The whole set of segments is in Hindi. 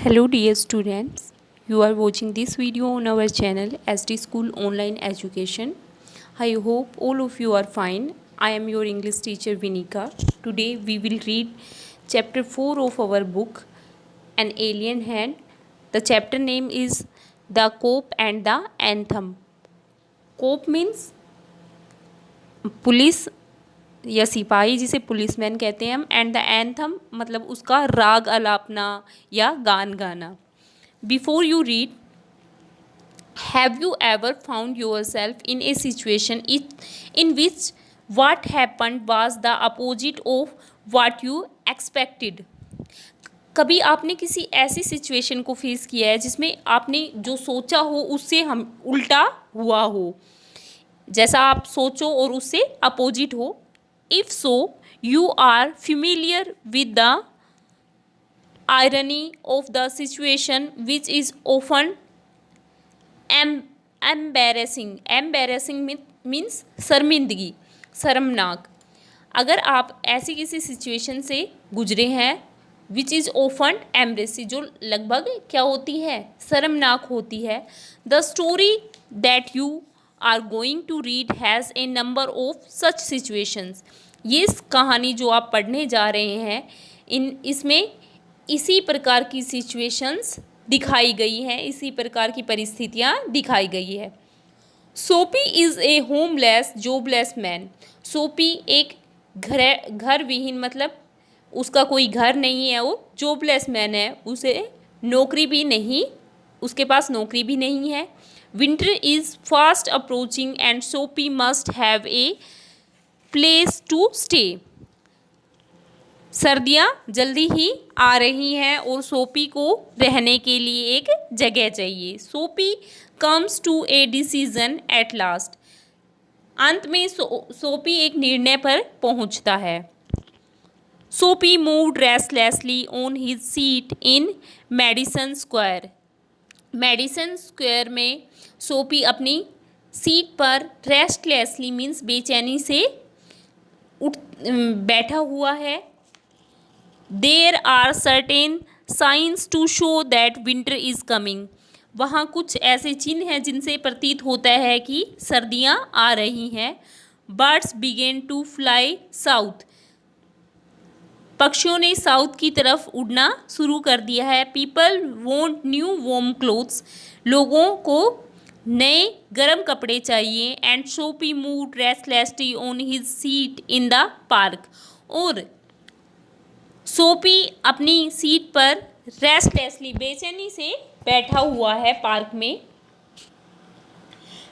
Hello dear students, you are watching this video on our channel SD School Online Education. I hope all of you are fine. I am your English teacher Vinika. Today we will read chapter 4 of our book An Alien Hand. The chapter name is The Cop and the Anthem. Cop means police या सिपाही जिसे पुलिसमैन कहते हैं हम, एंड द एंथम मतलब उसका राग अलापना या गान गाना. Before you read, have you ever found yourself in a situation in which what happened was the opposite of what you expected. कभी आपने किसी ऐसी सिचुएशन को फेस किया है जिसमें आपने जो सोचा हो उससे हम उल्टा हुआ हो, जैसा आप सोचो और उससे अपोजिट हो. If so, you are familiar with the irony of the situation, which is often embarrassing. Embarrassing means शर्मिंदगी, शर्मनाक. अगर आप ऐसी किसी सिचुएशन से गुजरे हैं विच इज़ ऑफन एम्ब्रेसिंग, जो लगभग क्या होती है, शर्मनाक होती है. The story that you are going to read has a number of such situations. ये कहानी जो आप पढ़ने जा रहे हैं इसमें इसी प्रकार की सिचुएशंस दिखाई गई हैं, इसी प्रकार की परिस्थितियाँ दिखाई गई है. सोपी is a homeless jobless man. सोपी एक घर विहीन, मतलब उसका कोई घर नहीं है, वो जॉबलेस मैन है, उसे नौकरी भी नहीं, उसके पास नौकरी भी नहीं है. Winter is fast approaching and Soapy must have a place to stay. सर्दियाँ जल्दी ही आ रही हैं और सोपी को रहने के लिए एक जगह चाहिए. Soapy comes to a decision at last. अंत में सोपी एक निर्णय पर पहुंचता है. Soapy moved restlessly on his seat in Madison Square. Madison Square में सोपी अपनी सीट पर रेस्टलेसली मीन्स बेचैनी से बैठा हुआ है. There are certain signs to show that winter is coming. वहाँ कुछ ऐसे चिन्ह हैं जिनसे प्रतीत होता है कि सर्दियाँ आ रही हैं. Birds began to fly south. पक्षियों ने साउथ की तरफ उड़ना शुरू कर दिया है. People want new warm clothes. लोगों को नए गर्म कपड़े चाहिए. एंड सोपी moved restlessly on his seat in the park. और सोपी अपनी सीट पर रेस्टलेसली बेचैनी से बैठा हुआ है पार्क में.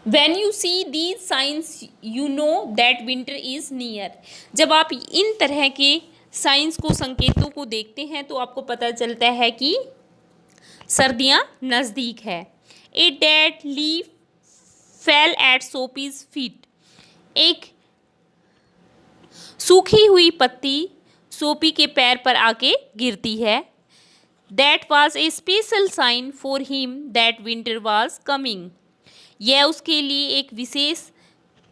When you see these signs, you know that winter is near. जब आप इन तरह के साइंस को, संकेतों को देखते हैं तो आपको पता चलता है कि सर्दियाँ नज़दीक है. A dead leaf fell at Sophie's feet. एक सूखी हुई पत्ती सोपी के पैर पर आके गिरती है. That was a special sign for him that winter was coming. यह उसके लिए एक विशेष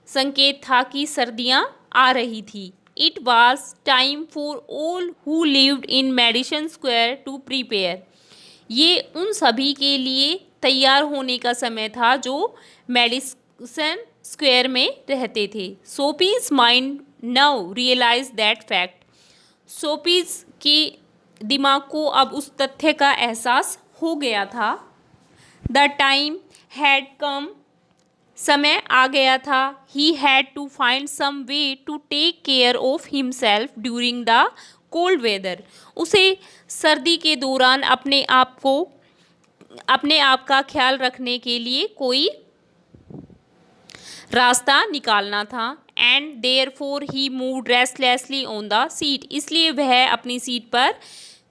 संकेत था कि सर्दियाँ आ रही थी. It was time for all who lived in Madison Square to prepare. ये उन सभी के लिए तैयार होने का समय था जो मेडिसन स्क्वायर में रहते थे. Soapy's mind now realise that fact. Soapy's के दिमाग को अब उस तथ्य का एहसास हो गया था. The time had come. समय आ गया था. He had to find some way to take care of himself during the cold weather. उसे सर्दी के दौरान अपने आप का ख्याल रखने के लिए कोई रास्ता निकालना था. And therefore he moved restlessly on the seat. इसलिए वह अपनी सीट पर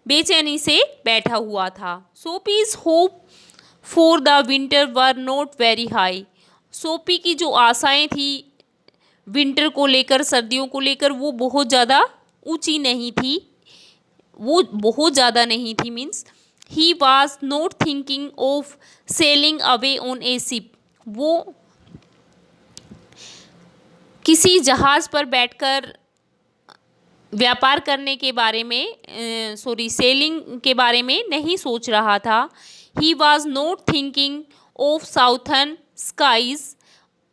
बेचैनी से बैठा हुआ था. Soapy's hope for the winter were not very high. Soapy की जो आशाएं थी विंटर को लेकर, सर्दियों को लेकर, वो बहुत ज़्यादा ऊंची नहीं थी, वो बहुत ज़्यादा नहीं थी. Means he was not thinking of selling away on A ship. वो किसी जहाज़ पर बैठकर व्यापार करने के बारे में सेलिंग के बारे में नहीं सोच रहा था। He was not thinking of southern skies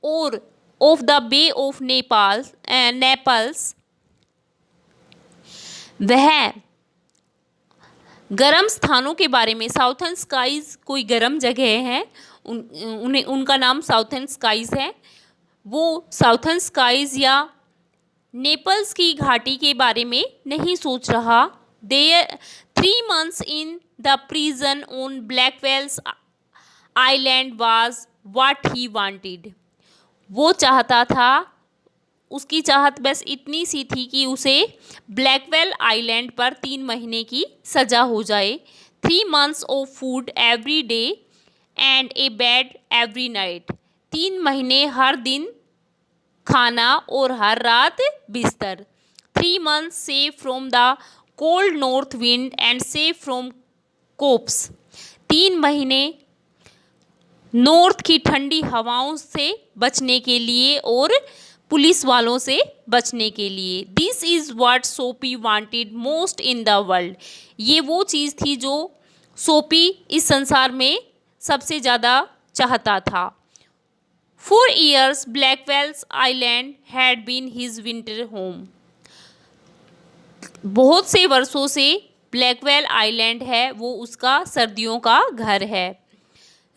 और of the Bay of Naples. वह गर्म स्थानों के बारे में, साउथर्न स्काईज कोई गर्म जगह है, उनका नाम साउथर्न स्काईज है, वो साउथर्न स्काईज या नेपल्स की घाटी के बारे में नहीं सोच रहा। There 3 months in the prison on Blackwell's island was what he wanted. वो चाहता था, उसकी चाहत बस इतनी सी थी कि उसे ब्लैकवेल आइलैंड पर 3 महीने की सज़ा हो जाए। 3 months of food every day and a bed every night. 3 महीने हर दिन खाना और हर रात बिस्तर। 3 months safe from the cold north wind and safe from cops. 3 महीने नॉर्थ की ठंडी हवाओं से बचने के लिए और पुलिस वालों से बचने के लिए। दिस इज़ व्हाट सोपी wanted most in the world. ये वो चीज़ थी जो सोपी इस संसार में सबसे ज़्यादा चाहता था। For years Blackwell's island had been his winter home. बहुत से वर्षों से ब्लैकवेल आइलैंड है वो उसका सर्दियों का घर है।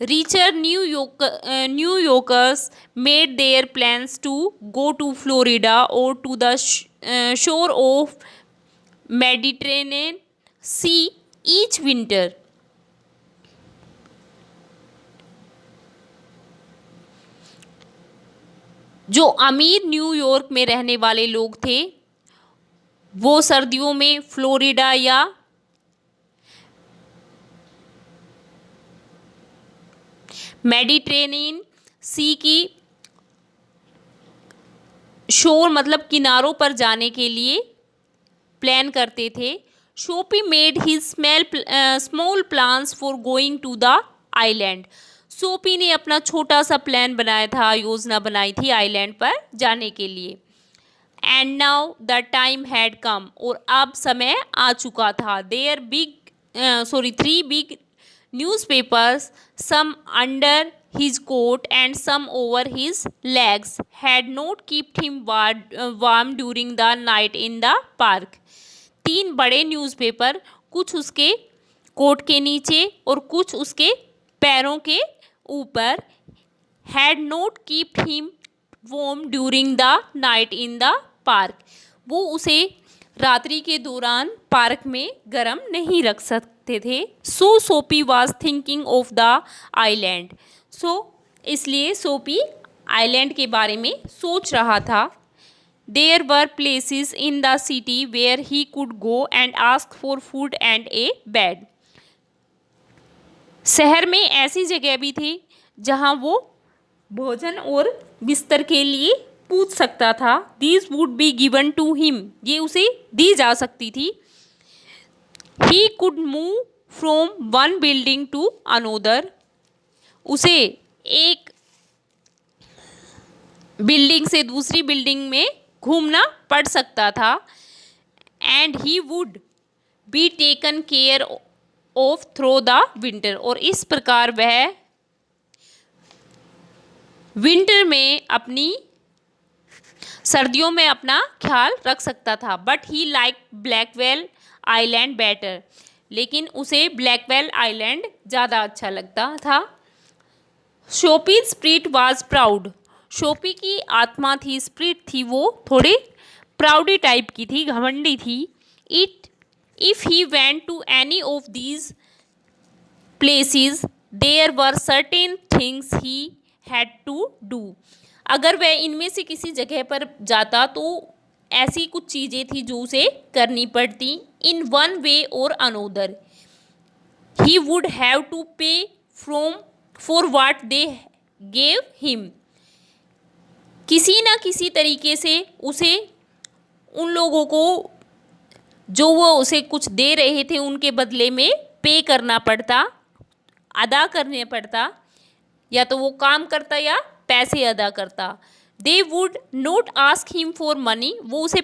Richer New Yorkers made their plans to go to Florida और to the shore of Mediterranean sea each winter. जो अमीर न्यूयॉर्क में रहने वाले लोग थे वो सर्दियों में फ्लोरिडा या मेडिटेरेनियन सी की शोर मतलब किनारों पर जाने के लिए प्लान करते थे। Soapy made his small plans for going to the island. Soapy ने अपना छोटा सा प्लान बनाया था, योजना बनाई थी आइलैंड पर जाने के लिए। And now the time had come, और अब समय आ चुका था। There 3 big newspapers, some under his coat and some over his legs, had not kept him warm during the night in the park. 3 बड़े न्यूज़पेपर, कुछ उसके कोट के नीचे और कुछ उसके पैरों के ऊपर, had not kept him warm during the night in the park, वो उसे रात्रि के दौरान पार्क में गर्म नहीं रख सकते थे। So Soapy was thinking of the island. इसलिए सोपी आइलैंड के बारे में सोच रहा था। There were places in the city where he could go and ask for food and a bed. शहर में ऐसी जगह भी थी जहाँ वो भोजन और बिस्तर के लिए पूछ सकता था। These would be given to him, ये उसे दी जा सकती थी। He could move from one building to another, उसे एक बिल्डिंग से दूसरी बिल्डिंग में घूमना पड़ सकता था। And he would be taken care of through the winter, और इस प्रकार वह विंटर में सर्दियों में अपना ख्याल रख सकता था। But he like Blackwell island better, लेकिन उसे ब्लैकवेल आइलैंड ज़्यादा अच्छा लगता था। Shopee spirit was proud, Shopee की आत्मा थी, स्पिरिट थी, वो थोड़ी प्राउडी टाइप की थी, घमंडी थी। If he went to any of these places there were certain things he had to do, अगर वह इनमें से किसी जगह पर जाता तो ऐसी कुछ चीज़ें थी जो उसे करनी पड़ती। इन वन वे और another he would have to pay for what they gave him, किसी न किसी तरीके से उसे उन लोगों को जो वो उसे कुछ दे रहे थे उनके बदले में पे करना पड़ता, अदा करने पड़ता, या तो वो काम करता या पैसे अदा करता। They would not ask him for money, वो उसे